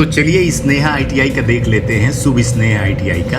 तो चलिए स्नेहा आईटीआई का देख लेते हैं, शुभ स्नेहा आईटीआई का,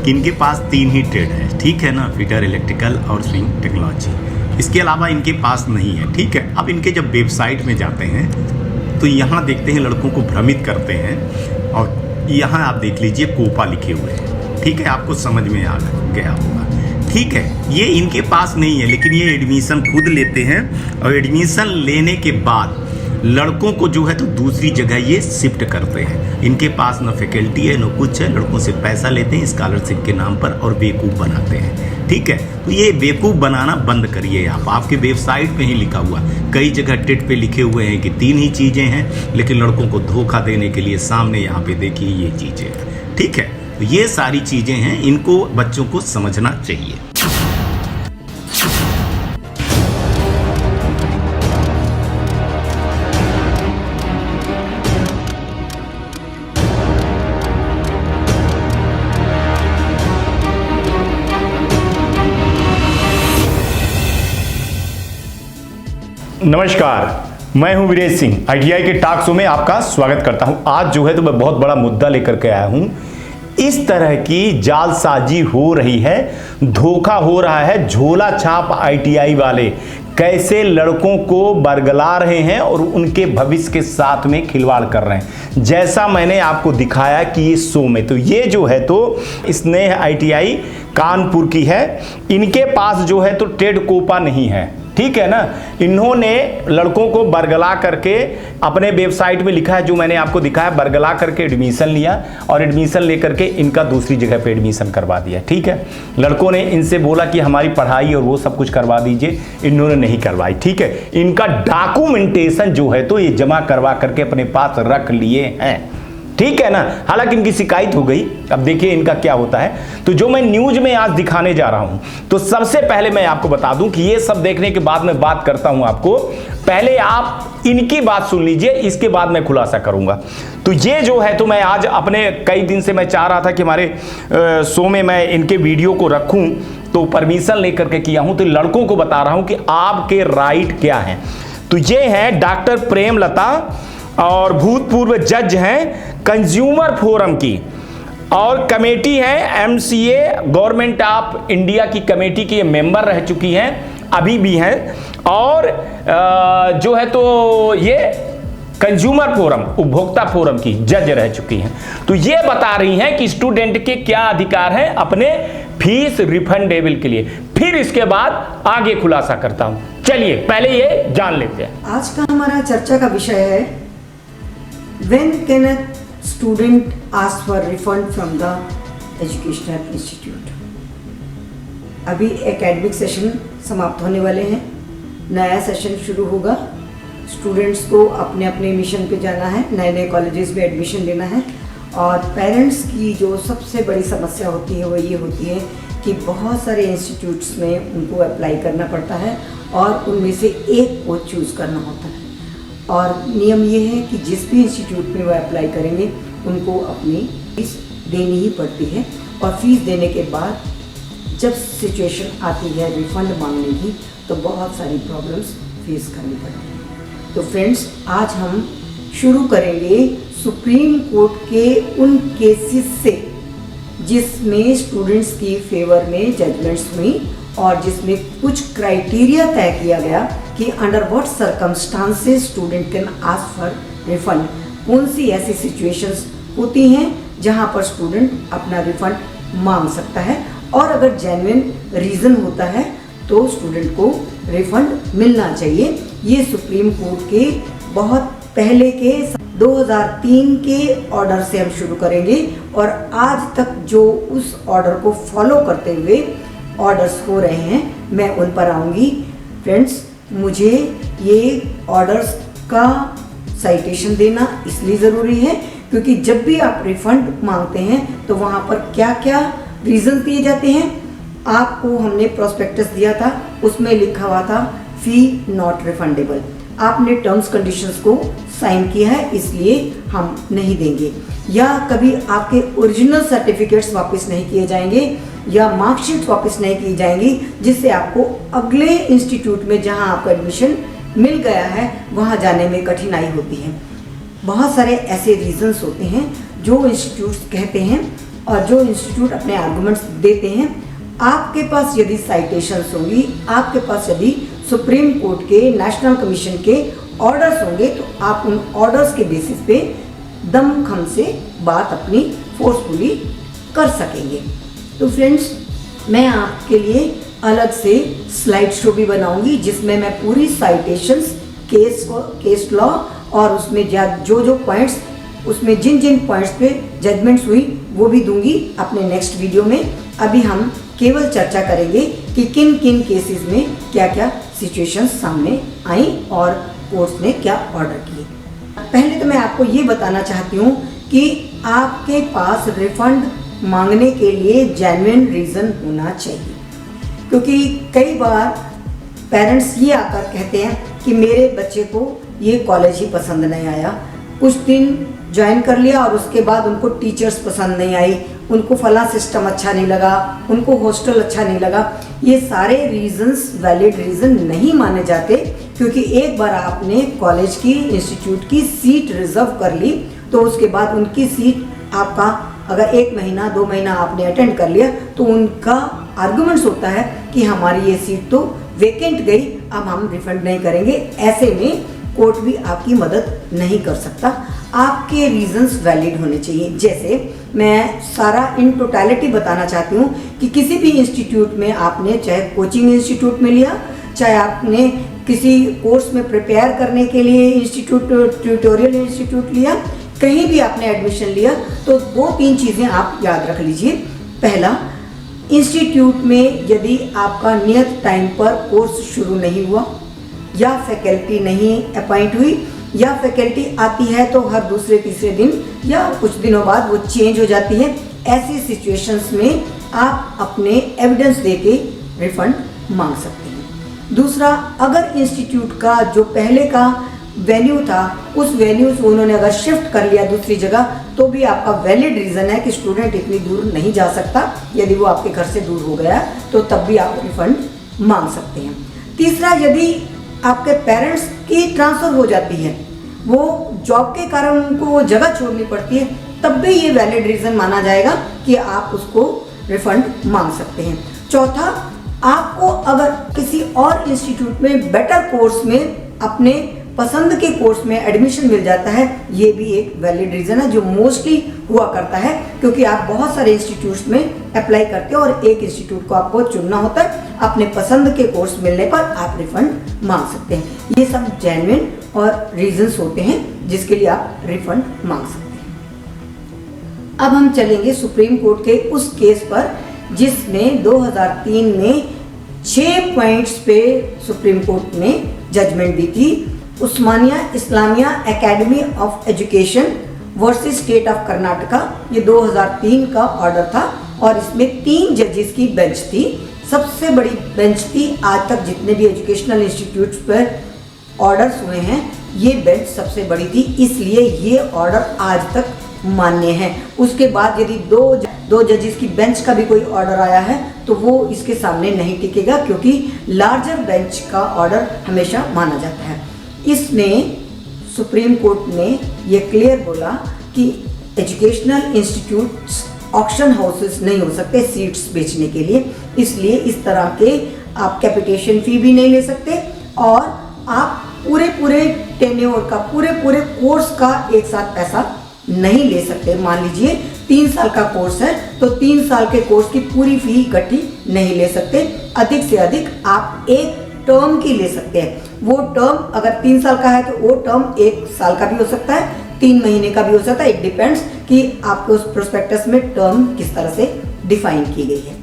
कि इनके पास 3 ही ट्रेड है, ठीक है ना, फिटर, इलेक्ट्रिकल और स्विंग टेक्नोलॉजी। इसके अलावा इनके पास नहीं है, ठीक है। अब इनके जब वेबसाइट में जाते हैं तो यहाँ देखते हैं लड़कों को भ्रमित करते हैं, और यहाँ आप देख लीजिए कोपा लिखे हुए हैं, ठीक है, आपको समझ में आ गया होगा, ठीक है। ये इनके पास नहीं है, लेकिन ये एडमिशन खुद लेते हैं, और एडमिशन लेने के बाद लड़कों को जो है तो दूसरी जगह ये शिफ्ट करते हैं। इनके पास न फैकल्टी है न कुछ है, लड़कों से पैसा लेते हैं स्कॉलरशिप के नाम पर और बेवकूफ़ बनाते हैं, ठीक है। तो ये बेवकूफ़ बनाना बंद करिए आप। आपके वेबसाइट पे ही लिखा हुआ, कई जगह टेट पे लिखे हुए हैं कि 3 ही चीज़ें हैं, लेकिन लड़कों को धोखा देने के लिए सामने यहाँ पे देखिए ये चीज़ें हैं, ठीक है। तो ये सारी चीज़ें हैं, इनको बच्चों को समझना चाहिए। नमस्कार, मैं हूं वीरेश सिंह। आईटीआई के टॉक शो में आपका स्वागत करता हूं। आज जो है तो मैं बहुत बड़ा मुद्दा लेकर के आया हूं। इस तरह की जालसाजी हो रही है, धोखा हो रहा है। झोला छाप आईटीआई वाले कैसे लड़कों को बरगला रहे हैं और उनके भविष्य के साथ में खिलवाड़ कर रहे हैं, जैसा मैंने आपको दिखाया कि इस शो में। तो ये जो है तो स्नेहा आईटीआई कानपुर की है। इनके पास जो है तो ट्रेड कोपा नहीं है, ठीक है ना। इन्होंने लड़कों को बरगला करके अपने वेबसाइट में लिखा है, जो मैंने आपको दिखाया, बरगला करके एडमिशन लिया और एडमिशन लेकर के इनका दूसरी जगह पे एडमिशन करवा दिया, ठीक है। लड़कों ने इनसे बोला कि हमारी पढ़ाई और वो सब कुछ करवा दीजिए, इन्होंने नहीं करवाई, ठीक है। इनका डॉक्यूमेंटेशन जो है तो ये जमा करवा करके अपने पास रख लिए हैं, ठीक है ना। हालांकि इनकी शिकायत हो गई, अब देखिए इनका क्या होता है। तो जो मैं न्यूज में आज दिखाने जा रहा हूं, तो सबसे पहले मैं आपको बता दूं कि ये सब देखने के बाद मैं बात करता हूं आपको, पहले आप इनकी बात सुन लीजिए, इसके बाद मैं खुलासा करूंगा। तो ये जो है तो मैं आज अपने कई दिन से मैं चाह रहा था कि हमारे शो में मैं इनके वीडियो को रखूं, तो परमिशन लेकर के किया हूं। तो लड़कों को बता रहा हूं कि आपके राइट क्या हैं। तो ये है डॉक्टर प्रेमलता, और भूतपूर्व जज हैं कंज्यूमर फोरम की, और कमेटी है एमसीए, गवर्नमेंट ऑफ इंडिया की कमेटी की मेंबर रह चुकी हैं, अभी भी हैं। और जो है तो ये कंज्यूमर फोरम, उपभोक्ता फोरम की जज रह चुकी हैं। तो ये बता रही हैं कि स्टूडेंट के क्या अधिकार हैं अपने फीस रिफंडेबल के लिए। फिर इसके बाद आगे खुलासा करता हूं। चलिए पहले ये जान लेते हैं। आज का हमारा चर्चा का विषय है, When can a student ask for refund from the educational institute? अभी एकेडमिक सेशन समाप्त होने वाले हैं, नया सेशन शुरू होगा। स्टूडेंट्स को अपने अपने मिशन पे जाना है, नए नए कॉलेजेस में एडमिशन लेना है। और पेरेंट्स की जो सबसे बड़ी समस्या होती है वो ये होती है कि बहुत सारे इंस्टीट्यूट्स में उनको अप्लाई करना पड़ता है और उनमें से एक को चूज़ करना होता है। और नियम ये है कि जिस भी इंस्टीट्यूट में वो अप्लाई करेंगे उनको अपनी फीस देनी ही पड़ती है। और फीस देने के बाद जब सिचुएशन आती है रिफ़ंड मांगने की, तो बहुत सारी प्रॉब्लम्स फेस करनी पड़ती है। तो फ्रेंड्स, आज हम शुरू करेंगे सुप्रीम कोर्ट के उन केसेस से जिसमें स्टूडेंट्स की फेवर में जजमेंट्स हुई और जिसमें कुछ क्राइटेरिया तय किया गया कि under what circumstances student can ask for refund. कौन सी ऐसी सिचुएशंस होती हैं जहां पर स्टूडेंट अपना रिफंड मांग सकता है, और अगर जेन्युइन रीज़न होता है तो स्टूडेंट को रिफंड मिलना चाहिए। ये सुप्रीम कोर्ट के बहुत पहले के 2003 के ऑर्डर से हम शुरू करेंगे, और आज तक जो उस ऑर्डर को फॉलो करते हुए ऑर्डर्स हो रहे हैं मैं उन पर आऊँगी। फ्रेंड्स, मुझे ये ऑर्डर्स का साइटेशन देना इसलिए ज़रूरी है क्योंकि जब भी आप रिफ़ंड मांगते हैं तो वहाँ पर क्या क्या रीज़न दिए जाते हैं। आपको हमने प्रोस्पेक्टस दिया था, उसमें लिखा हुआ था फ़ी नॉट रिफंडेबल। आपने टर्म्स कंडीशंस को साइन किया है, इसलिए हम नहीं देंगे। या कभी आपके ओरिजिनल सर्टिफिकेट्स वापस नहीं किए जाएंगे या मार्कशीट वापस नहीं की जाएंगी, जिससे आपको अगले इंस्टीट्यूट में जहां आपका एडमिशन मिल गया है वहां जाने में कठिनाई होती है। बहुत सारे ऐसे रीजंस होते हैं जो इंस्टीट्यूट्स कहते हैं और जो इंस्टीट्यूट अपने आर्गुमेंट्स देते हैं। आपके पास यदि साइटेशंस होंगी, आपके पास यदि सुप्रीम कोर्ट के, नेशनल कमीशन के ऑर्डर्स होंगे, तो आप उन ऑर्डर्स के बेसिस पे दमखम से बात अपनी फोर्सफुली कर सकेंगे। तो फ्रेंड्स, मैं आपके लिए अलग से स्लाइड शो भी बनाऊंगी जिसमें मैं पूरी साइटेशंस, केस लॉ और उसमें जो जो पॉइंट्स, उसमें जिन जिन पॉइंट्स पे जजमेंट्स हुई वो भी दूंगी अपने नेक्स्ट वीडियो में। अभी हम केवल चर्चा करेंगे कि किन किन केसेस में क्या क्या सिचुएशंस सामने आई और कोर्ट्स ने क्या ऑर्डर किए। पहले तो मैं आपको ये बताना चाहती हूँ कि आपके पास रिफंड मांगने के लिए जेन्युइन रीज़न होना चाहिए, क्योंकि कई बार पेरेंट्स ये आकर कहते हैं कि मेरे बच्चे को ये कॉलेज ही पसंद नहीं आया, कुछ दिन ज्वाइन कर लिया और उसके बाद उनको टीचर्स पसंद नहीं आई, उनको फला सिस्टम अच्छा नहीं लगा, उनको हॉस्टल अच्छा नहीं लगा। ये सारे रीजंस वैलिड रीज़न नहीं माने जाते, क्योंकि एक बार आपने कॉलेज की, इंस्टीट्यूट की सीट रिजर्व कर ली तो उसके बाद उनकी सीट आपका अगर 1 महीना 2 महीना आपने अटेंड कर लिया तो उनका आर्गुमेंट्स होता है कि हमारी ये सीट तो वेकेंट गई, अब हम रिफंड नहीं करेंगे। ऐसे में कोर्ट भी आपकी मदद नहीं कर सकता। आपके रीजंस वैलिड होने चाहिए। जैसे मैं सारा इन टोटलिटी बताना चाहती हूँ कि किसी भी इंस्टीट्यूट में आपने, चाहे कोचिंग इंस्टीट्यूट में लिया, चाहे आपने किसी कोर्स में प्रिपेयर करने के लिए इंस्टीट्यूट, ट्यूटोरियल इंस्टीट्यूट लिया, कहीं भी आपने एडमिशन लिया, तो 2-3 चीज़ें आप याद रख लीजिए। पहला, इंस्टीट्यूट में यदि आपका नियत टाइम पर कोर्स शुरू नहीं हुआ, या फैकल्टी नहीं अपॉइंट हुई, या फैकल्टी आती है तो हर दूसरे तीसरे दिन या कुछ दिनों बाद वो चेंज हो जाती है, ऐसी सिचुएशंस में आप अपने एविडेंस देके रिफंड मांग सकते हैं। दूसरा, अगर इंस्टीट्यूट का जो पहले का वेन्यू था, उस वेन्यू से उन्होंने अगर शिफ्ट कर लिया दूसरी जगह, तो भी आपका वैलिड रीज़न है कि स्टूडेंट इतनी दूर नहीं जा सकता, यदि वो आपके घर से दूर हो गया तो तब भी आप रिफंड मांग सकते हैं। तीसरा, यदि आपके पेरेंट्स की ट्रांसफ़र हो जाती है, वो जॉब के कारण उनको वो जगह छोड़नी पड़ती है, तब भी ये वैलिड रीज़न माना जाएगा कि आप उसको रिफंड मांग सकते हैं। चौथा, आपको अगर किसी और इंस्टीट्यूट में बेटर कोर्स में अपने पसंद के कोर्स में एडमिशन मिल जाता है, ये भी एक वैलिड रीज़न है जो मोस्टली हुआ करता है, क्योंकि आप बहुत सारे इंस्टीट्यूट्स में अप्लाई करते हो और एक इंस्टीट्यूट को आपको चुनना होता है। अपने पसंद के कोर्स मिलने पर आप रिफंड मांग सकते हैं। ये सब जेन्युइन और रीजंस होते हैं जिसके लिए आप रिफंड मांग सकते हैं। अब हम चलेंगे सुप्रीम कोर्ट के उस केस पर जिसमें 2003 में 6 पॉइंट्स पे सुप्रीम कोर्ट ने जजमेंट दी थी। Osmania Islamia academy of education versus state of Karnataka, ये 2003 का ऑर्डर था और इसमें 3 जजेस की बेंच थी। सबसे बड़ी बेंच थी आज तक जितने भी एजुकेशनल इंस्टीट्यूट्स पर ऑर्डर्स हुए हैं, ये बेंच सबसे बड़ी थी, इसलिए ये ऑर्डर आज तक मान्य है। उसके बाद यदि दो जजेस की बेंच का भी कोई ऑर्डर आया है तो वो इसके सामने नहीं टिकेगा, क्योंकि लार्जर बेंच का ऑर्डर हमेशा माना जाता है। इसमें सुप्रीम कोर्ट ने ये क्लियर बोला कि एजुकेशनल इंस्टीट्यूट्स ऑक्शन हाउसेस नहीं हो सकते सीट्स बेचने के लिए, इसलिए इस तरह के आप कैपिटेशन फी भी नहीं ले सकते और आप पूरे टेन्योर का, पूरे कोर्स का एक साथ पैसा नहीं ले सकते। मान लीजिए 3 साल का कोर्स है तो 3 साल के कोर्स की पूरी फी इकट्ठी नहीं ले सकते, अधिक से अधिक आप एक टर्म की ले सकते हैं। वो टर्म अगर 3 साल का है तो वो टर्म 1 साल का भी हो सकता है, 3 महीने का भी हो सकता है, इट डिपेंड्स कि आपको उस प्रोस्पेक्टस में टर्म किस तरह से डिफाइन की गई है।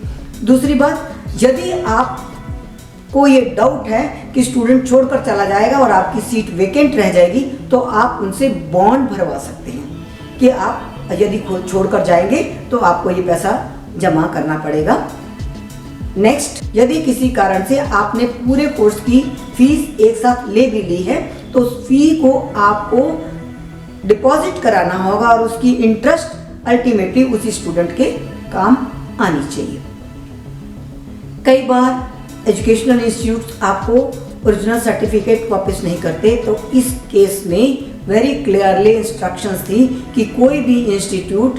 दूसरी बात, यदि आपको ये डाउट है कि स्टूडेंट छोड़कर चला जाएगा और आपकी सीट वेकेंट रह जाएगी, तो आप उनसे बॉन्ड भरवा सकते हैं कि आप यदि छोड़कर जाएंगे तो आपको ये पैसा जमा करना पड़ेगा। नेक्स्ट, यदि किसी कारण से आपने पूरे कोर्स की फीस एक साथ ले भी ली है तो उस फी को आपको डिपॉजिट कराना होगा और उसकी इंटरेस्ट अल्टीमेटली उसी स्टूडेंट के काम आनी चाहिए। कई बार एजुकेशनल इंस्टीट्यूट आपको ओरिजिनल सर्टिफिकेट वापस नहीं करते, तो इस केस में वेरी क्लियरली इंस्ट्रक्शंस थी कि कोई भी इंस्टीट्यूट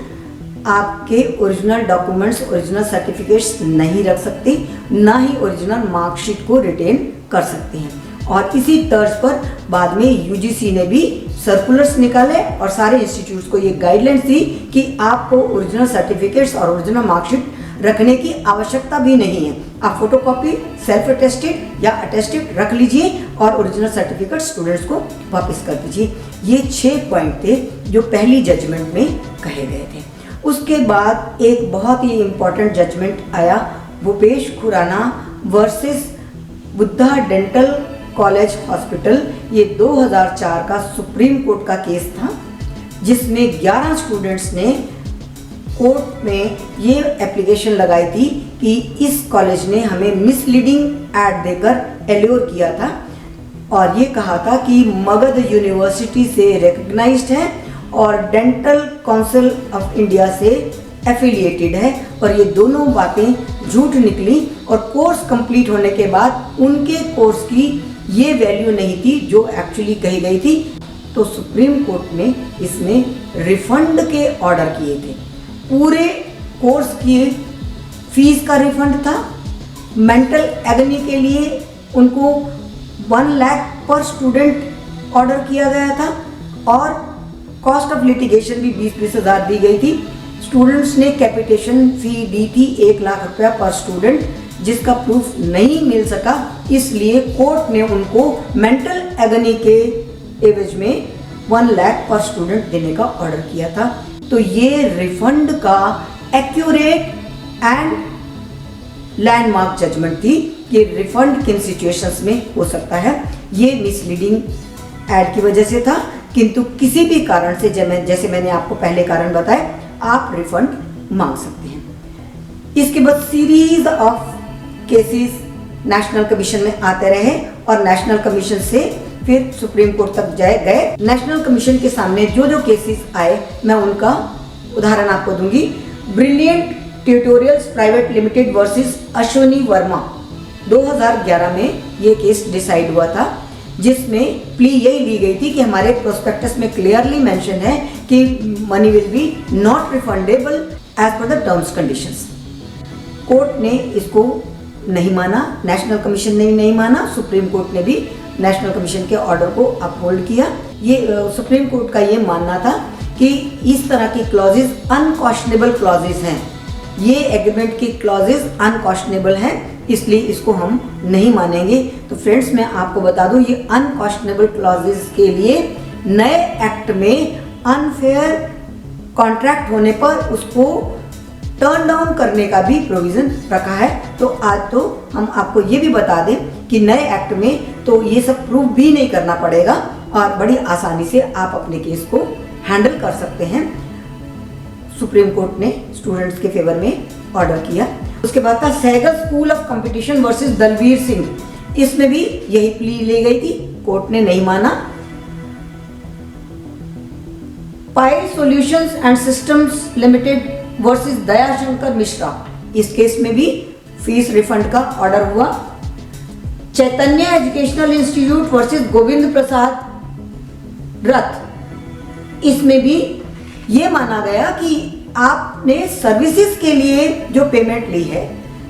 आपके ओरिजिनल डॉक्यूमेंट्स, ओरिजिनल सर्टिफिकेट्स नहीं रख सकती, ना ही ओरिजिनल मार्कशीट को रिटेन कर सकती हैं। और इसी तर्ज पर बाद में यूजीसी ने भी सर्कुलर्स निकाले और सारे इंस्टीट्यूट्स को ये गाइडलाइंस दी कि आपको ओरिजिनल सर्टिफिकेट्स और ओरिजिनल मार्कशीट रखने की आवश्यकता भी नहीं है। आप फोटोकॉपी सेल्फ अटेस्टेड या अटेस्टेड रख लीजिए और ओरिजिनल सर्टिफिकेट स्टूडेंट्स को वापस कर दीजिए। ये 6 पॉइंट थे जो पहली जजमेंट में कहे गए थे। उसके बाद एक बहुत ही इम्पोर्टेंट जजमेंट आया, Bhupesh Khurana versus Buddha dental college hospital. ये 2004 का सुप्रीम कोर्ट का केस था, जिसमें 11 स्टूडेंट्स ने कोर्ट में ये एप्लीकेशन लगाई थी कि इस कॉलेज ने हमें मिसलीडिंग एड देकर एल्योर किया था और ये कहा था कि मगध यूनिवर्सिटी से रिकग्नाइज्ड है और डेंटल काउंसिल ऑफ इंडिया से एफिलिएटेड है, और ये दोनों बातें झूठ निकली। और कोर्स कंप्लीट होने के बाद उनके कोर्स की ये वैल्यू नहीं थी जो एक्चुअली कही गई थी। तो सुप्रीम कोर्ट ने इसमें रिफंड के ऑर्डर किए थे। पूरे कोर्स की फीस का रिफंड था, मेंटल एगनी के लिए उनको 1 लाख पर स्टूडेंट ऑर्डर किया गया था और कॉस्ट ऑफ लिटिगेशन भी 20-20 हज़ार दी गई थी। स्टूडेंट्स ने कैपिटेशन फी दी थी 1 लाख रुपया पर स्टूडेंट, जिसका प्रूफ नहीं मिल सका, इसलिए कोर्ट ने उनको मेंटल एगनी के एवज में 1 लाख पर स्टूडेंट देने का ऑर्डर किया था। तो ये रिफंड का एक्यूरेट एंड लैंडमार्क जजमेंट थी कि रिफंड किन सिचुएशंस में हो सकता है। ये मिसलीडिंग एड की वजह से था, किंतु किसी भी कारण से जैसे मैंने आपको पहले कारण बताए, आप रिफंड मांग सकते हैं। इसके बाद series of cases national commission में आते रहे और नेशनल कमीशन से फिर सुप्रीम कोर्ट तक गए। नेशनल कमीशन के सामने जो जो केसेस आए मैं उनका उदाहरण आपको दूंगी। Brilliant tutorials private limited versus Ashwini Verma 2011 में ये केस डिसाइड हुआ था, जिसमें प्ली यही ली गई थी कि हमारे प्रोस्पेक्टस में क्लियरली मेंशन है कि money will be not refundable as per the terms conditions. Court ने इसको नहीं माना, नेशनल कमीशन ने भी नहीं माना, सुप्रीम कोर्ट ने भी नेशनल कमीशन के ऑर्डर को अपहोल्ड किया। ये सुप्रीम कोर्ट का ये मानना था कि इस तरह की क्लॉजेज अनक्वेश्चनेबल क्लॉजेज हैं, ये एग्रीमेंट की क्लॉजेज अनक्वेश्चनेबल हैं, इसलिए इसको हम नहीं मानेंगे। तो फ्रेंड्स, मैं आपको बता दूं, ये अनक्वेश्चनेबल क्लॉजेज के लिए नए एक्ट में अनफेयर कॉन्ट्रैक्ट होने पर उसको टर्न डाउन करने का भी प्रोविजन रखा है। तो आज तो हम आपको ये भी बता दें कि नए एक्ट में तो ये सब प्रूफ भी नहीं करना पड़ेगा और बड़ी आसानी से आप अपने केस को हैंडल कर सकते हैं। सुप्रीम कोर्ट ने स्टूडेंट्स के फेवर में ऑर्डर किया। उसके बाद था Sehgal school of competition versus Dalvir Singh. इसमें भी यही प्ली ली गई थी, कोर्ट ने नहीं माना। Pai solutions and systems limited versus Dayashankar Mishra, इस केस में भी फीस रिफंड का ऑर्डर हुआ। Chaitanya educational institute versus Govind Prasad Rath, इसमें भी ये माना गया कि आपने सर्विसेज के लिए जो पेमेंट ली है,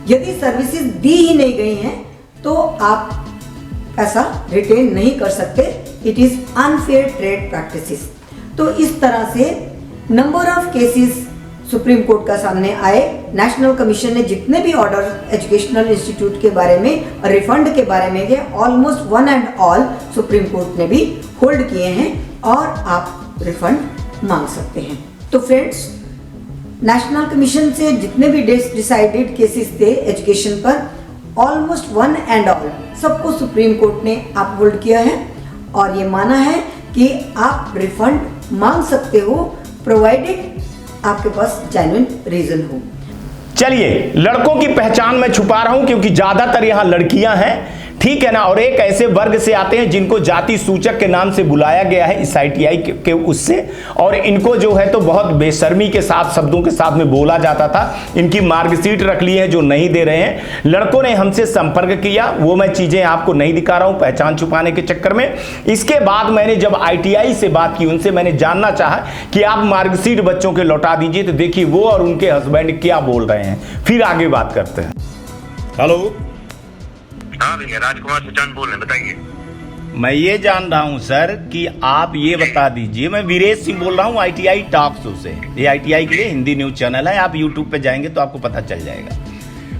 यदि सर्विसेज दी ही नहीं गई हैं तो आप पैसा रिटेन नहीं कर सकते। It is unfair trade practices. तो इस तरह से number of cases supreme court का सामने आए। नेशनल कमीशन ने जितने भी ऑर्डर एजुकेशनल इंस्टीट्यूट के बारे में, रिफंड के बारे में गए, almost one and all supreme court ने भी होल्ड किए हैं और आप रिफंड मांग सकते हैं। तो फ्रेंड्स, नेशनल कमीशन से जितने भी डिसाइडेड केसेस थे एजुकेशन पर, ऑलमोस्ट वन एंड ऑल सबको सुप्रीम कोर्ट ने अपहोल्ड किया है और ये माना है कि आप रिफंड मांग सकते हो, प्रोवाइडेड आपके पास जेन्युइन रीजन हो। चलिए, लड़कों की पहचान मैं छुपा रहा हूं क्योंकि ज्यादातर यहां लड़कियां हैं। ठीक है ना। और एक ऐसे वर्ग से आते हैं जिनको जाति सूचक के नाम से बुलाया गया है इस ITI के उससे, और इनको जो है तो बहुत बेशर्मी के साथ शब्दों के साथ में बोला जाता था। इनकी मार्कशीट रख ली है जो नहीं दे रहे हैं। लड़कों ने हमसे संपर्क किया, वो मैं चीजें आपको नहीं दिखा रहा हूं पहचान छुपाने के चक्कर में। इसके बाद मैंने जब ITI से बात की, उनसे मैंने जानना चाहा कि आप मार्कशीट बच्चों के लौटा दीजिए, तो देखिए वो और उनके हस्बैंड क्या बोल रहे हैं, फिर आगे बात करते हैं। हेलो, हाँ भैया, राजकुमार सुचान बोल रहे हैं, बताइए। मैं ये जान रहा हूं सर कि आप ये बता दीजिए, मैं वीरेश सिंह बोल रहा हूं ITI टॉक शो से। ये ITI के लिए हिंदी न्यूज चैनल है, आप यूट्यूब पे जाएंगे तो आपको पता चल जाएगा।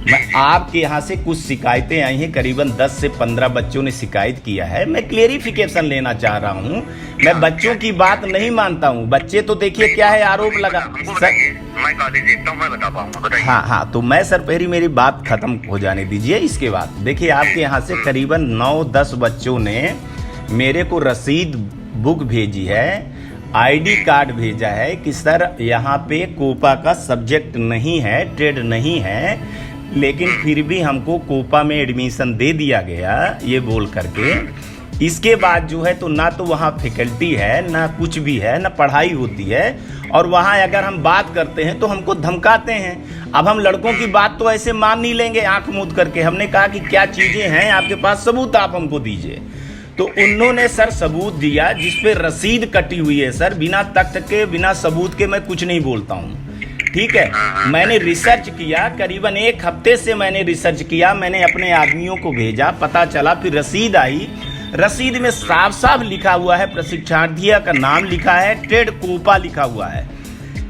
मैं आपके यहाँ से कुछ शिकायतें आई हैं, करीबन 10 से 15 बच्चों ने शिकायत किया है। मैं क्लेरिफिकेशन लेना चाह रहा हूँ। मैं बच्चों की बात नहीं मानता हूँ। बच्चे तो देखिए क्या है, आरोप लगा सर। मैं कॉलेज देखता हूँ, मैं बता पाऊंगा, बताइए। हाँ, तो मैं सर पहली मेरी बात खत्म हो जाने दीजिए। इसके बाद देखिए आपके यहाँ से करीबन 9-10 बच्चों ने मेरे को रसीद बुक भेजी है, ID कार्ड भेजा है कि सर यहाँ पे कोपा का सब्जेक्ट नहीं है, ट्रेड नहीं है, लेकिन फिर भी हमको कोपा में एडमिशन दे दिया गया, ये बोल करके। इसके बाद जो है तो ना तो वहाँ फैकल्टी है, ना कुछ भी है, ना पढ़ाई होती है, और वहाँ अगर हम बात करते हैं तो हमको धमकाते हैं। अब हम लड़कों की बात तो ऐसे मान नहीं लेंगे आंख मूंद करके। हमने कहा कि क्या चीज़ें हैं आपके पास, सबूत आप हमको दीजिए। तो उन्होंने सर सबूत दिया जिस पे रसीद कटी हुई है सर। बिना तख्त के, बिना सबूत के मैं कुछ नहीं बोलता हूँ, ठीक है। मैंने रिसर्च किया, करीबन 1 हफ्ते से मैंने रिसर्च किया। मैंने अपने आदमियों को भेजा, पता चला, फिर रसीद आई। रसीद में साफ साफ लिखा हुआ है, प्रशिक्षणार्थी का नाम लिखा है, ट्रेड कोपा लिखा हुआ है,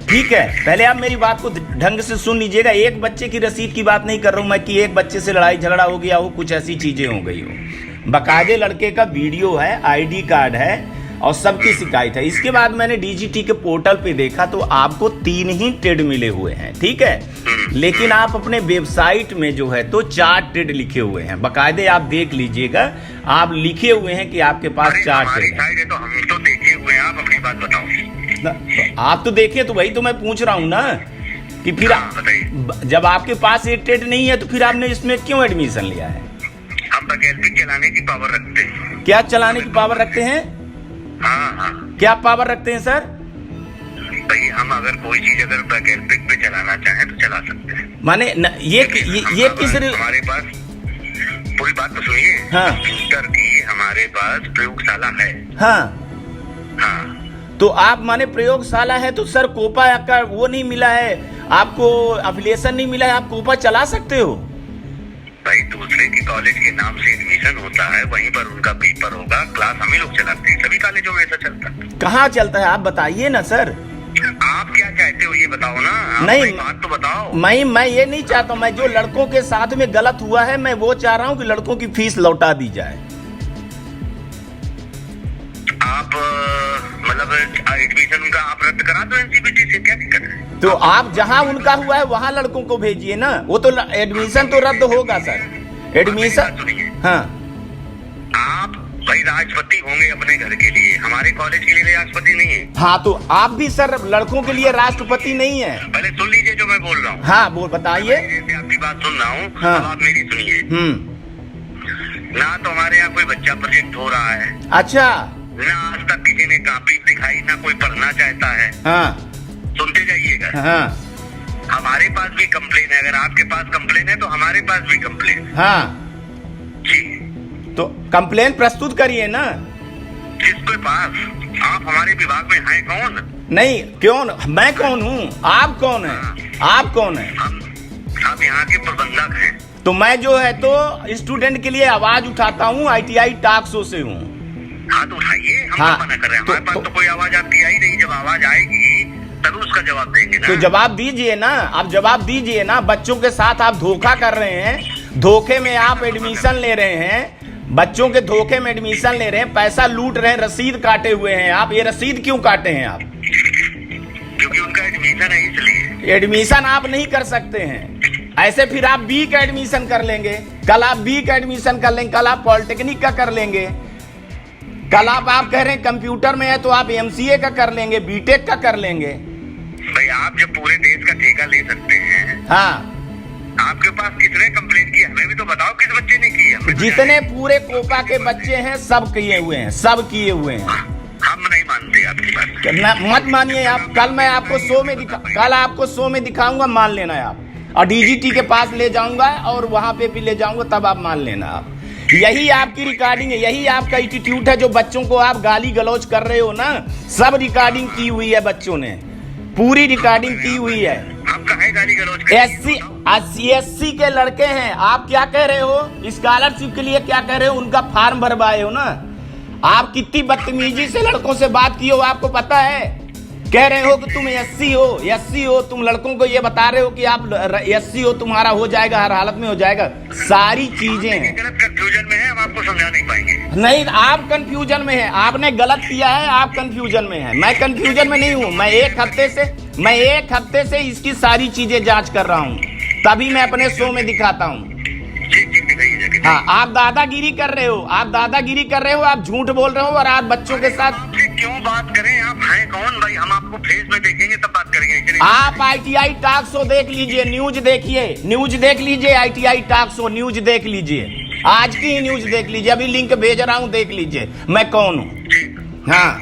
ठीक है। पहले आप मेरी बात को ढंग से सुन लीजिएगा। एक बच्चे की रसीद की बात नहीं कर रहा हूं मैं कि एक बच्चे से लड़ाई झगड़ा हो गया हो, कुछ ऐसी चीजें हो गई हो। बाकायदे लड़के का वीडियो है, ID कार्ड है और सबकी शिकायत है। इसके बाद मैंने DGT के पोर्टल पे देखा तो आपको 3 ही ट्रेड मिले हुए हैं, ठीक है। लेकिन आप अपने वेबसाइट में जो है तो 4 ट्रेड लिखे हुए हैं। बाकायदे आप देख लीजिएगा, आप लिखे हुए हैं कि आपके पास 4 ट्रेड है। तो हम तो देखे हुए हैं, आप अपनी बात बताओ। आप तो देखे, तो वही तो मैं पूछ रहा हूँ ना कि फिर जब आपके पास ये ट्रेड नहीं है तो फिर आपने इसमें क्यों एडमिशन लिया है? हम वैकल्पिक चलाने की पावर रखते हैं। क्या चलाने की पावर रखते हैं? हाँ, क्या पावर रखते हैं सर? भाई हम अगर कोई चीज अगर वैकल्पिक पे चलाना चाहें तो चला सकते हैं। माने ये किस हमारे पास, पूरी बात तो सुनिए। हाँ। कंप्यूटर की हमारे पास प्रयोगशाला है। हाँ, तो आप माने प्रयोगशाला है तो सर कोपा का वो नहीं मिला है आपको, एफिलिएशन नहीं मिला है, आप कोपा चला सकते हो? भाई दूसरे के कॉलेज के नाम से एडमिशन होता है, वहीं पर उनका पेपर होगा, क्लास हम ही लोग चलाते हैं। सभी कॉलेजों में ऐसा चलता है। कहाँ चलता है आप बताइए ना सर। आप क्या चाहते हो ये बताओ ना। नहीं, बात तो बताओ। मैं ये नहीं चाहता। मैं जो लड़कों के साथ में गलत हुआ है मैं वो चाह रहा हूँ कि लड़कों की फीस लौटा दी जाए। आप मतलब एडमिशन उनका आप रद्द करा दो NCBT से, क्या दिक्कत है? तो आप जहां उनका हुआ है वहां लड़कों को भेजिए ना। वो तो एडमिशन तो रद्द होगा सर, एडमिशन। हाँ, आप भाई राष्ट्रपति होंगे अपने घर के लिए, हमारे कॉलेज के लिए राष्ट्रपति नहीं है। हाँ, तो आप भी सर लड़कों के लिए राष्ट्रपति नहीं है। पहले सुन लीजिए जो मैं बोल रहा हूँ। हाँ, बोल बताइए। जैसे आपकी बात सुन रहा हूँ, हाँ। अब आप मेरी सुनिए। ना तो हमारे यहाँ कोई बच्चा प्रोजेक्ट हो रहा है, अच्छा, ना आज तक किसी ने कॉपी दिखाई, ना कोई पढ़ना चाहता है। हाँ, सुनते जाइएगा। हाँ, हमारे पास भी कंप्लेन है, अगर आपके पास कंप्लेन है तो हमारे पास भी कंप्लेन है। हाँ, जी, तो कंप्लेन प्रस्तुत करिए ना। किसके पास? आप हमारे विभाग में हैं कौन? नहीं, क्यों? मैं कौन हूँ? आप कौन है? आप कौन है? हम यहाँ के प्रबंधक हैं। तो मैं जो है तो स्टूडेंट के लिए आवाज उठाता हूँ, ITI टॉक शो से हूँ। हाँ तो उठाइए, हम हाँ, मना कर रहे हैं। हमारे पास तो कोई आवाज आपकी आई नहीं। जब आवाज आएगी तब उसका जवाब देंगे ना। तो जवाब दीजिए ना, आप जवाब दीजिए ना। बच्चों के साथ आप धोखा कर रहे हैं, धोखे में आप एडमिशन ले रहे हैं, बच्चों के धोखे में एडमिशन ले रहे हैं, पैसा लूट रहे हैं, रसीद काटे हुए हैं आप। ये रसीद क्यों काटे हैं आप? क्योंकि उनका एडमिशन है इसलिए। एडमिशन आप नहीं कर सकते हैं ऐसे। फिर आप B का एडमिशन कर लेंगे, कल आप B का एडमिशन कर लेंगे, कल आप पॉलिटेक्निक का कर लेंगे, कल आप कह रहे हैं कंप्यूटर में है तो आप MCA का कर लेंगे, BTech का कर लेंगे। भाई आप जब पूरे देश का ठेका ले सकते हैं, हाँ, आपके पास कितने कंप्लेन की हमें भी तो बताओ किस बच्चे ने की है। जितने पूरे कोपा के बच्चे हैं सब किए हुए हैं, सब किए हुए हैं। हम नहीं मानते आपकी बात। मत मानिए आप, कल मैं आपको शो में दिखाऊंगा, मान लेना है आप। और डीजीटी के पास ले जाऊंगा और वहां पे भी ले जाऊंगा, तब आप मान लेना आप। यही आपकी रिकॉर्डिंग है, यही आपका एटीट्यूड है जो बच्चों को आप गाली गलौज कर रहे हो ना। सब रिकॉर्डिंग की हुई है बच्चों ने, पूरी रिकॉर्डिंग की हुई है। हम कहे गाली गलौज SC के लड़के हैं, आप क्या कह रहे हो? स्कॉलरशिप के लिए क्या कह रहे हो? उनका फॉर्म भरवाए हो ना। आप कितनी बदतमीजी से लड़कों से बात की हो आपको पता है? कह रहे हो कि तुम SC हो, तुम लड़कों को ये बता रहे हो कि आप SC हो, तुम्हारा हो जाएगा, हर हालत में हो जाएगा। सारी चीजें हैं। गलत कंफ्यूजन में है, हम आपको समझा नहीं पाएंगे। नहीं, आप कंफ्यूजन में हैं, आपने गलत किया है, आप कंफ्यूजन में हैं। मैं कंफ्यूजन में नहीं हूं। मैं एक हफ्ते से इसकी सारी चीजें जांच कर रहा हूं, तभी मैं अपने शो में दिखाता हूं। हाँ, आप दादागिरी कर रहे हो, आप झूठ बोल रहे हो और आप बच्चों के साथ क्यों बात करें? आप हैं कौन भाई? हम आपको फेस में देखेंगे तब बात करेंगे। आप ITI टॉक शो देख लीजिए, न्यूज देख लीजिए, ITI टॉक शो न्यूज देख लीजिए, आज की ही न्यूज देख लीजिए, अभी लिंक भेज रहा हूँ, देख लीजिए मैं कौन हूँ। हाँ,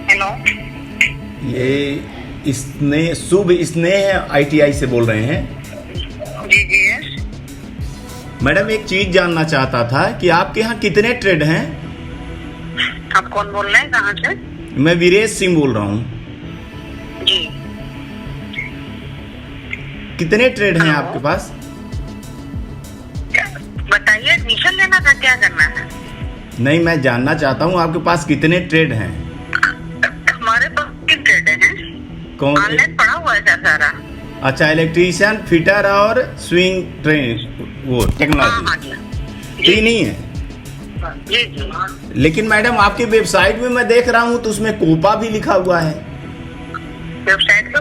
हेलो, ये शुभ स्नेह ITI से बोल रहे हैं। जी यस। मैडम एक चीज जानना चाहता था कि आपके यहाँ कितने ट्रेड हैं? आप कौन बोल रहे हैं, कहाँ से? मैं वीरेश सिंह बोल रहा हूँ। जी। कितने ट्रेड हैं आपके पास? बताइए, एडमिशन लेना था, क्या करना है? नहीं, मैं जानना चाहता हूँ आपके पास कितने ट्रेड हैं? हमारे पास 3 ट्रेड हैं। कौन? ऑनलाइन पढ़ा हुआ है सारा। अच्छा, इलेक्ट्रीशियन, फिटर और स्विंग ट्रेन, वो टेक्नोलॉजी, 3 ही है। जी। लेकिन मैडम आपकी वेबसाइट में मैं देख रहा हूँ तो उसमें कोपा भी लिखा हुआ है। वेबसाइट पे?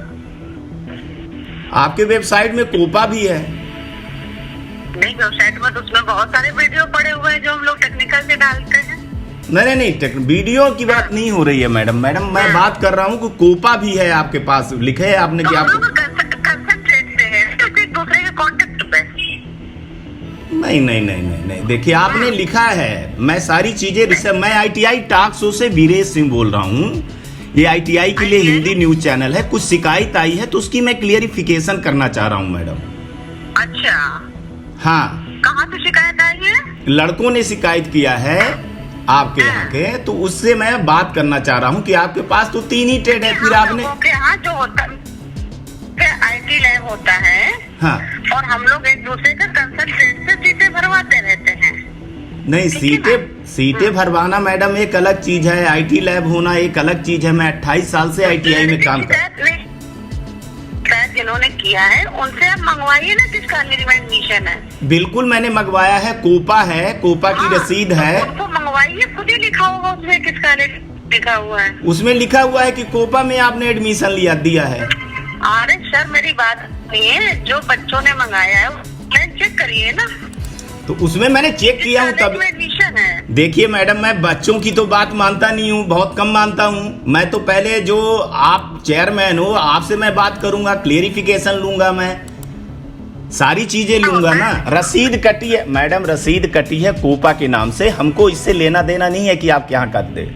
आपके वेबसाइट में कोपा भी है। नहीं, वेबसाइट में तो उसमें बहुत सारे वीडियो पड़े हुए हैं जो हम लोग टेक्निकल से डालते हैं। नहीं, वीडियो की बात नहीं हो रही है मैडम। मैं बात कर रहा हूँ कि कोपा भी है आपके पास, लिखे है आपने कि आप कंसंट्रेट से है, तो एक दूसरे के कांटेक्ट पे। नहीं, देखिए आपने लिखा है। मैं सारी चीजें मैं ITI टॉक शो से वीरेश सिंह बोल रहा हूँ। ये ITI के लिए हिंदी न्यूज चैनल है। कुछ शिकायत आई है तो उसकी मैं क्लियरिफिकेशन करना चाह रहा हूँ मैडम। अच्छा, हाँ। कहाँ से शिकायत आई है? लड़कों ने शिकायत किया है आपके यहाँ के, तो उससे मैं बात करना चाह रहा हूँ कि आपके पास तो 3 ही ट्रेड है, फिर आपने यहाँ जो होता है IT लैब होता है। हाँ, और हम लोग एक दूसरे का कंसंट्रेट से सीटें भरवाते रहते हैं। नहीं, सीटें भरवाना मैडम एक अलग चीज है, IT लैब होना एक अलग चीज है। मैं 28 साल से ITI में काम कर। जिन्होंने किया है उनसे आप मंगवाइए ना किस कॉलेज में एडमिशन है। बिल्कुल मैंने मंगवाया है, कोपा है, कोपा की रसीद है। उनको मंगवाइए, खुद ही लिखा होगा उसमें किस कॉलेज लिखा हुआ है। उसमें लिखा हुआ है कि कोपा में आपने एडमिशन दिया है। अरे सर, मेरी बात नहीं है, जो बच्चों ने मंगाया है चेक करिए ना। तो उसमें मैंने चेक किया हूँ तब एडमिशन है। देखिए मैडम, मैं बच्चों की तो बात मानता नहीं हूँ, बहुत कम मानता हूँ। मैं तो पहले जो आप चेयरमैन हो, आपसे मैं बात करूंगा, क्लेरिफिकेशन लूंगा, मैं सारी चीजें लूंगा ना। रसीद कटी है मैडम, रसीद कटी है कोपा के नाम से। हमको इससे लेना देना नहीं है कि आप क्या कर दे,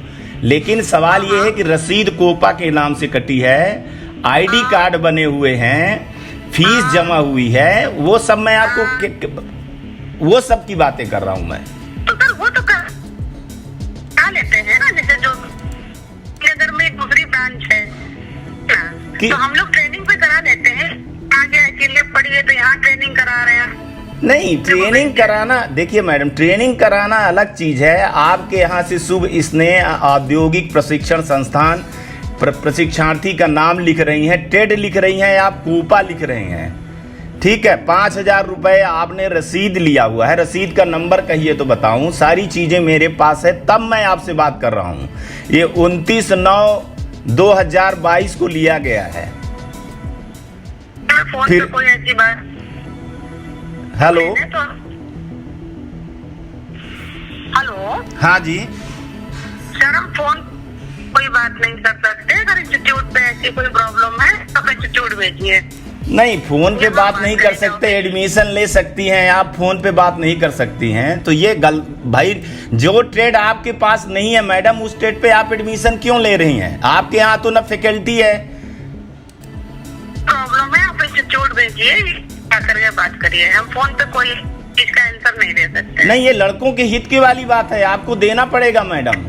लेकिन सवाल ये है कि रसीद कोपा के नाम से कटी है, ID कार्ड बने हुए हैं, फीस जमा हुई है, वो सब मैं आपको वो सब की बातें कर रहा हूं मैं। तो सर वो तो करा लेते हैं ना, जैसे जो अगर में दूसरी ब्रांच है तो हम लोग ट्रेनिंग पे करा देते हैं। आगे अकेले पढ़िए तो यहाँ ट्रेनिंग करा रहे हैं। नहीं, ट्रेनिंग कराना, देखिए मैडम, ट्रेनिंग कराना अलग चीज है। आपके यहाँ से शुभ स्नेह औद्योगिक प्रशिक्षण संस्थान प्रशिक्षणार्थी का नाम लिख रही हैं, ट्रेड लिख रही हैं, आप कोपा लिख रहे हैं, ठीक है। 5,000 रुपए आपने रसीद लिया हुआ है। रसीद का नंबर कहिए तो बताऊं, सारी चीजें मेरे पास है, तब मैं आपसे बात कर रहा हूं। ये 29/9/2022 को लिया गया है। फिर कोई ऐसी बात? हेलो, हेलो, हाँ जी सर, हम फोन कोई बात नहीं कर सकते। अगर इंस्टीट्यूट पे ऐसी कोई प्रॉब्लम है तो इंस्टीट्यूट भेजिए। नहीं, फोन पे बात नहीं कर सकते, एडमिशन ले सकती हैं आप, फोन पे बात नहीं कर सकती हैं। तो ये भाई जो ट्रेड आपके पास नहीं है मैडम, उस ट्रेड पे आप एडमिशन क्यों ले रही हैं? आपके यहाँ तो ना फैकल्टी है। प्रॉब्लम है, आप इंस्टीट्यूट भेजिए, क्या करिए बात करिए, हम फोन पे कोई इसका आंसर नहीं दे सकते। नहीं, ये लड़कों के हित की वाली बात है, आपको देना पड़ेगा मैडम।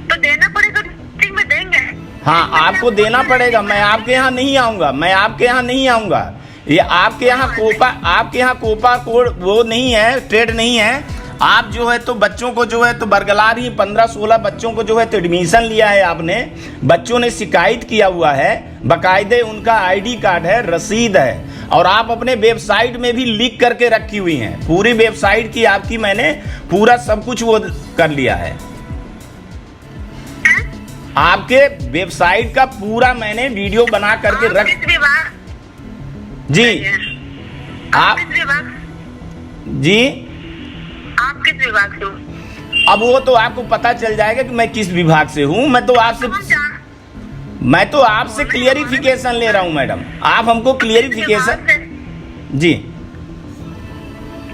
तो देना पड़ेगा, में देंगे। हाँ, आपको देना पड़ेगा। मैं आपके यहाँ नहीं आऊंगा, मैं आपके यहाँ नहीं आऊंगा। ये आपके यहाँ कोपा कोड वो नहीं है, ट्रेड नहीं है। आप जो है तो बच्चों को जो है तो बरगला रही, 15-16 बच्चों को जो है तो एडमिशन लिया है आपने, बच्चों ने शिकायत किया हुआ है, बाकायदे उनका आईडी कार्ड है, रसीद है, और आप अपने वेबसाइट में भी लिख करके रखी हुई हैं। पूरी वेबसाइट की आपकी मैंने पूरा सब कुछ वो कर लिया है। आपके वेबसाइट का पूरा मैंने वीडियो बना करके रख। जी, आप जी, आप किस विभाग से हो? अब वो तो आपको पता चल जाएगा कि मैं किस विभाग से हूँ। मैं तो आपसे क्लियरिफिकेशन ले रहा हूँ मैडम, आप हमको क्लियरिफिकेशन। जी,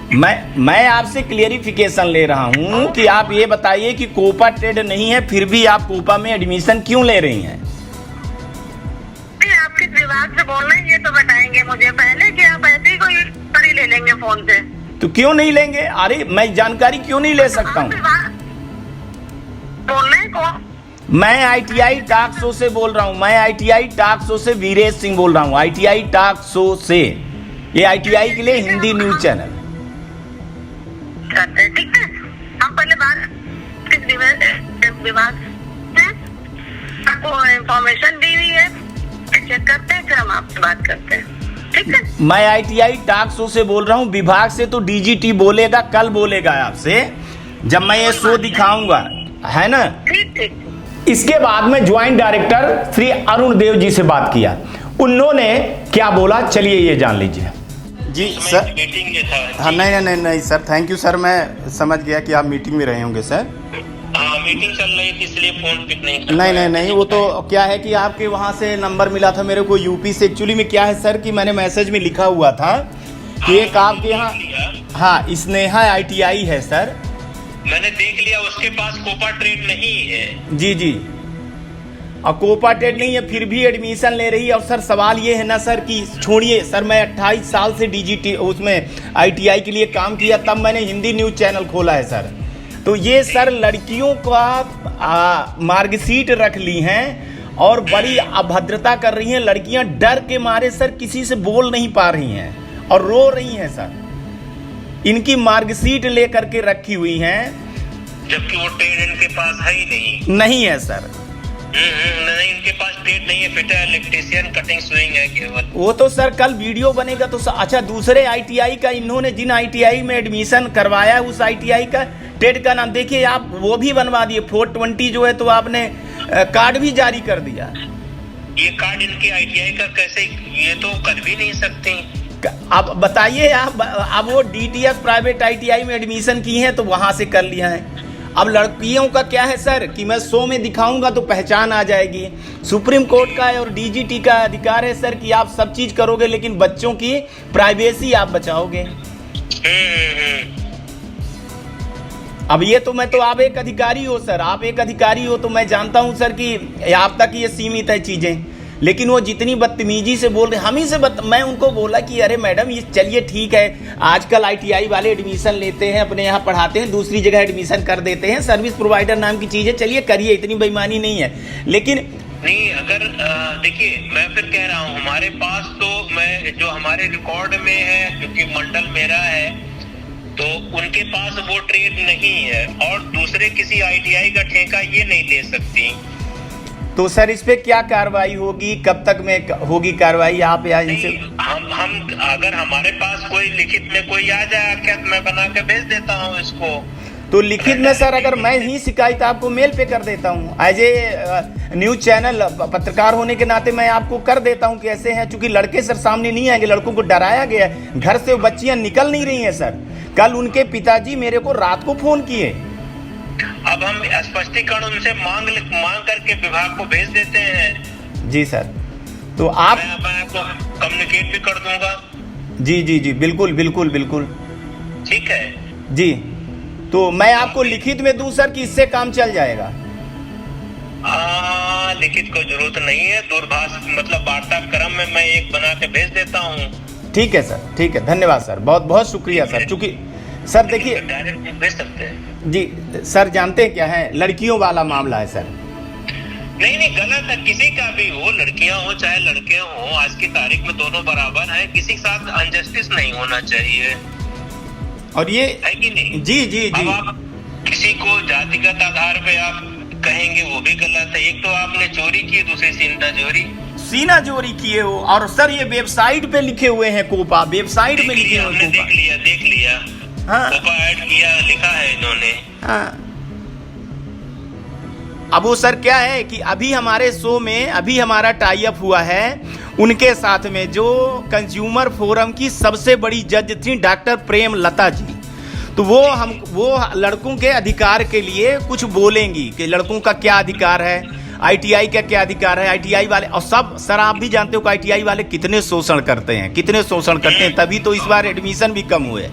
मैं आपसे क्लियरिफिकेशन ले रहा हूँ कि आप ये बताइए कि कोपा ट्रेड नहीं है, फिर भी आप कोपा में एडमिशन क्यों ले रही हैं? आप किस विभाग से बोल रहे हैं ये तो बताएंगे मुझे पहले, कि आप ऐसे ही कोई जानकारी ले लेंगे फोन से? तो क्यों नहीं लेंगे? अरे मैं जानकारी क्यों नहीं ले सकता हूँ? बोल रहे हैं कौन? मैं ITI टॉक शो से बोल रहा हूँ, मैं ITI टॉक शो से वीरेश सिंह बोल रहा हूँ, ITI टॉक शो से। ये ITI के लिए हिंदी न्यूज चैनल। ठीक है, हम पहले बात किस विभाग से आपको इंफॉर्मेशन दी हुई है, चेक करते हैं, फिर हम आपसे बात करते हैं। ठीक है, मैं ITI टॉक शो से बोल रहा हूँ। विभाग से तो DGT बोलेगा, कल बोलेगा आपसे जब मैं ये शो दिखाऊंगा, है ना? ठीक। इसके बाद में ज्वाइंट डायरेक्टर श्री अरुण देव जी से बात किया, उन्होंने क्या बोला चलिए ये जान लीजिए। जी सर, मीटिंग में था। हाँ, नहीं सर, थैंक यू सर, मैं समझ गया कि आप मीटिंग में रहे होंगे सर। हाँ, मीटिंग चल रही थी इसलिए फोन पिक नहीं कर पाया। नहीं, वो तो क्या है कि आपके वहाँ से नंबर मिला था मेरे को यूपी से। एक्चुअली में क्या है सर कि मैंने मैसेज में लिखा हुआ था कि एक आपके यहाँ, हाँ, स्नेहा ITI है सर। मैंने देख लिया, उसके पास कोपा ट्रेड नहीं है। जी, और कोपा ट्रेड नहीं है, फिर भी एडमिशन ले रही है। और सर सवाल ये है ना सर कि छोड़िए सर, मैं 28 साल से DGT उसमें ITI के लिए काम किया, तब मैंने हिंदी न्यूज चैनल खोला है सर। तो ये सर लड़कियों का मार्कशीट रख ली हैं और बड़ी अभद्रता कर रही हैं। लड़कियां डर के मारे सर किसी से बोल नहीं पा रही हैं और रो रही हैं सर। इनकी मार्कशीट ले करके रखी हुई हैं, जबकि वो ट्रेड इनके पास है ही नहीं है सर। नहीं, इनके पास ट्रेड नहीं है, फिटर इलेक्ट्रीशियन कटिंग स्विंग है केवल। वो तो सर कल वीडियो बनेगा तो अच्छा, दूसरे ITI का इन्होंने जिन ITI में एडमिशन करवाया उस ITI का ट्रेड का नाम देखिए आप, वो भी बनवा दिए। 420 जो है तो आपने कार्ड भी जारी कर दिया। ये कार्ड इनके ITI का कैसे, ये तो कर भी नहीं सकते। अब बताइए आप, अब वो DTS प्राइवेट ITI में एडमिशन की हैं तो वहां से कर लिया है। अब लड़कियों का क्या है सर कि मैं शो में दिखाऊंगा तो पहचान आ जाएगी। सुप्रीम कोर्ट का और DGT का अधिकार है सर कि आप सब चीज करोगे, लेकिन बच्चों की प्राइवेसी आप बचाओगे। अब ये तो मैं तो, आप एक अधिकारी हो सर, आप एक अधिकारी हो तो मैं जानता हूं सर कि आप तक ये सीमित है चीजें, लेकिन वो जितनी बदतमीजी से बोल रहे, हम ही से मैं उनको बोला कि अरे मैडम ये चलिए ठीक है, आजकल ITI वाले एडमिशन लेते हैं, अपने यहाँ पढ़ाते हैं, दूसरी जगह एडमिशन कर देते हैं, सर्विस प्रोवाइडर नाम की चीज़ है, चलिए करिए, इतनी बेईमानी नहीं है। लेकिन नहीं, अगर देखिए मैं फिर कह रहा हूँ, हमारे पास तो मैं जो हमारे रिकॉर्ड में है, क्योंकि मंडल मेरा है, तो उनके पास वो ट्रेड नहीं है और दूसरे किसी ITI का ठेका ये नहीं ले सकती। तो सर इस पे क्या कार्रवाई होगी, कब तक में होगी कार्रवाई? आप या इनसे हम अगर हमारे पास कोई लिखित में कोई आ जाए क्या, मैं बना के भेज देता हूँ इसको। तो लिखित में सर अगर मैं ही शिकायत आपको मेल पे कर देता हूँ, एज ए न्यूज चैनल पत्रकार होने के नाते मैं आपको कर देता हूँ कि ऐसे हैं। चूंकि लड़के सर सामने नहीं आएंगे, लड़कों को डराया गया, घर से बच्चियां निकल नहीं रही हैं सर। कल उनके पिताजी मेरे को रात को फोन किए। अब हम स्पष्टीकरण उनसे मांग करके विभाग को भेज देते हैं। जी सर, तो आप मैं आपको कम्युनिकेट भी कर दूंगा। जी जी जी, बिल्कुल बिल्कुल बिल्कुल, ठीक है जी। तो मैं आपको लिखित में दूं सर कि इससे काम चल जाएगा? लिखित को जरूरत नहीं है, दूरभाष मतलब वार्ता क्रम में मैं एक बना के भेज देता हूँ। ठीक है सर, ठीक है, धन्यवाद सर, बहुत बहुत शुक्रिया सर। चूंकि सर देखिए, डायरेक्ट भेज सकते हैं। जी सर, जानते हैं क्या है, लड़कियों वाला मामला है सर। नहीं गलत है, किसी का भी हो, लड़कियां हो चाहे लड़के हो, आज की तारीख में दोनों बराबर हैं, किसी के साथ अनजस्टिस नहीं होना चाहिए, और ये है कि नहीं? जी जी अब जी, आप किसी को जातिगत आधार पे आप कहेंगे वो भी गलत है। एक तो आपने चोरी की, दूसरी सीना जोरी किए हो, और सर ये वेबसाइट पे लिखे हुए हैं कोपा, वेबसाइट में लिखे हुए हमने कोपा। देख लिया हाँ कोपा ऐड किया, लिखा है इन्होंने। हाँ। अब वो सर क्या है कि अभी हमारे शो में अभी हमारा टाई अप हुआ है उनके साथ में, जो कंज्यूमर फोरम की सबसे बड़ी जज थी डॉक्टर प्रेम लता जी। तो वो लड़कों के अधिकार के लिए कुछ बोलेंगी कि लड़कों का क्या अधिकार है, आईटीआई का क्या अधिकार है। आईटीआई वाले, और सब सर आप भी जानते हो कि आईटीआई वाले कितने शोषण करते हैं, तभी तो इस बार एडमिशन भी कम हुए,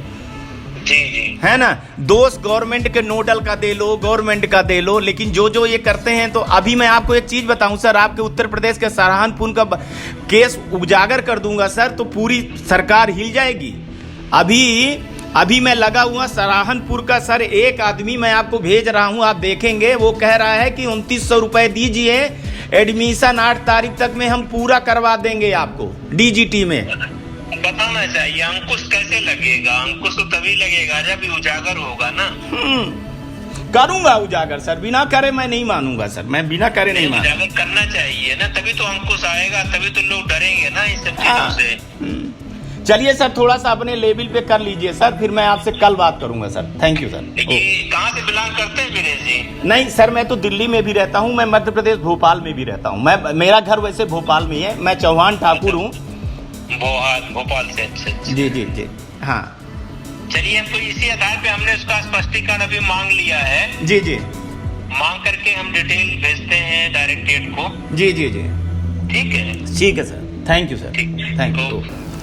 जी है ना। दोस्त गवर्नमेंट के नोडल का दे लो, लेकिन जो ये करते हैं। तो अभी मैं आपको एक चीज बताऊं सर, आपके उत्तर प्रदेश के सहारनपुर का केस उजागर कर दूंगा सर, तो पूरी सरकार हिल जाएगी। अभी मैं लगा हुआ सहारनपुर का सर, एक आदमी मैं आपको भेज रहा हूं, आप देखेंगे, वो कह रहा है कि 2900 रुपए दीजिए, एडमिशन 8 तारीख तक में हम पूरा करवा देंगे आपको डीजीटी में। बताना चाहिए अंकुश कैसे लगेगा, अंकुश तो तभी लगेगा जब उजागर होगा ना। करूंगा उजागर सर, बिना करे मैं नहीं मानूंगा सर, मैं बिना करे नहीं मानूंगा। उजागर करना चाहिए ना, तभी तो अंकुश आएगा, तभी तो लोग डरेंगे ना इस सब चीजों से। चलिए सर, थोड़ा सा अपने लेवल पे कर लीजिए सर, फिर मैं आपसे कल बात करूंगा सर। Thank you sir. ये कहाँ से बिलोंग करते हैं वीरेश जी? नहीं सर, मैं तो दिल्ली में भी रहता हूँ, मैं मध्य प्रदेश भोपाल में भी रहता हूँ। मेरा घर वैसे भोपाल में है, मैं चौहान ठाकुर हूँ। भोपाल से? अच्छा जी जी जी, हाँ। चलिए, तो इसी आधार पे हमने उसका स्पष्टीकरण अभी मांग लिया है। जी जी, मांग करके हम डिटेल भेजते हैं डायरेक्टरेट को। जी जी जी, ठीक है sir, thank you sir, thank you.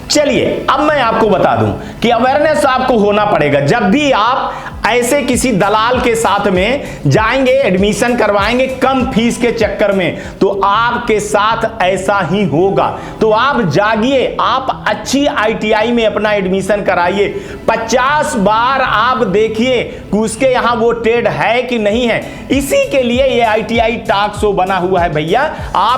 चलिए अब मैं आपको बता दूं कि अवेयरनेस आपको होना पड़ेगा। जब भी आप ऐसे किसी दलाल के साथ में जाएंगे, एडमिशन करवाएंगे कम फीस के चक्कर में, तो आपके साथ ऐसा ही होगा। तो आप जागिए, आप अच्छी आईटीआई में अपना एडमिशन कराइए। 50 बार आप देखिए कि उसके यहां वो ट्रेड है कि नहीं है। इसी के लिए ये आईटीआई टॉक शो बना हुआ है भैया।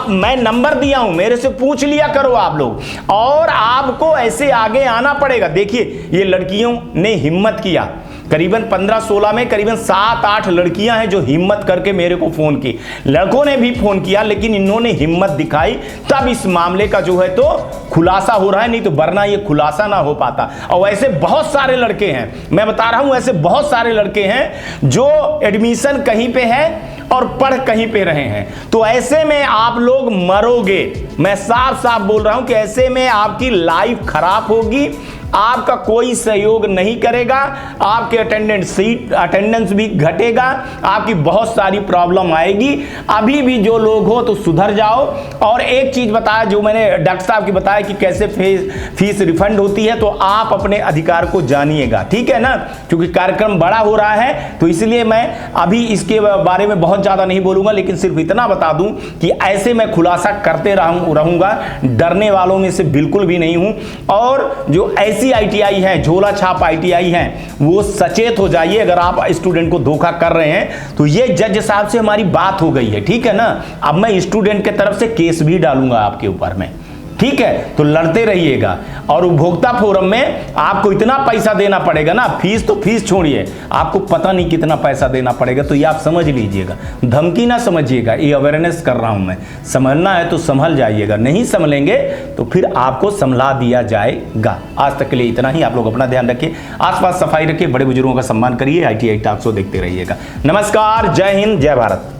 मैं नंबर दिया हूं, मेरे से पूछ लिया करो आप लोग, और आपको ऐसे आगे आना पड़ेगा। देखिए ये लड़कियों ने हिम्मत किया, करीबन 15-16 में करीबन 7-8 लड़कियां हैं जो हिम्मत करके मेरे को फोन की। लड़कों ने भी फोन किया, लेकिन इन्होंने हिम्मत दिखाई, तब इस मामले का जो है तो खुलासा हो रहा है, नहीं तो वरना ये खुलासा ना हो पाता। और ऐसे बहुत सारे लड़के हैं, मैं बता रहा हूं, ऐसे बहुत सारे लड़के हैं जो एडमिशन कहीं पे है और पढ़ कहीं पे रहे हैं। तो ऐसे में आप लोग मरोगे, मैं साफ साफ बोल रहा हूं कि ऐसे में आपकी लाइफ खराब होगी, आपका कोई सहयोग नहीं करेगा, आपके अटेंडेंस भी घटेगा, आपकी बहुत सारी प्रॉब्लम आएगी। अभी भी जो लोग हो तो सुधर जाओ। और एक चीज बताया, जो मैंने डॉक्टर साहब की बताया कि कैसे फीस रिफंड होती है, तो आप अपने अधिकार को जानिएगा, ठीक है ना। क्योंकि कार्यक्रम बड़ा हो रहा है, तो इसलिए मैं अभी इसके बारे में बहुत ज्यादा नहीं बोलूंगा, लेकिन सिर्फ इतना बता दूं कि ऐसे मैं खुलासा करते रहूंगा, डरने वालों में से बिल्कुल भी नहीं हूं। और जो ऐसी आईटीआई है, झोला छाप आईटीआई है, वो सचेत हो जाइए। अगर आप स्टूडेंट को धोखा कर रहे हैं, तो ये जज साहब से हमारी बात हो गई है, ठीक है ना। अब मैं स्टूडेंट के तरफ से केस भी डालूंगा आपके ऊपर में, ठीक है। तो लड़ते रहिएगा। और उपभोक्ता फोरम में आपको इतना पैसा देना पड़ेगा ना, फीस तो फीस छोड़िए, आपको पता नहीं कितना पैसा देना पड़ेगा। तो ये आप समझ लीजिएगा, धमकी ना समझिएगा, ये अवेयरनेस कर रहा हूं मैं। संभलना है तो संभल जाइएगा, नहीं संभलेंगे तो फिर आपको संभला दिया जाएगा। आज तक के लिए इतना ही। आप लोग अपना ध्यान रखिए, आसपास सफाई रखिए, बड़े बुजुर्गों का सम्मान करिए। आईटीआई टॉक शो देखते रहिएगा। नमस्कार, जय हिंद, जय भारत।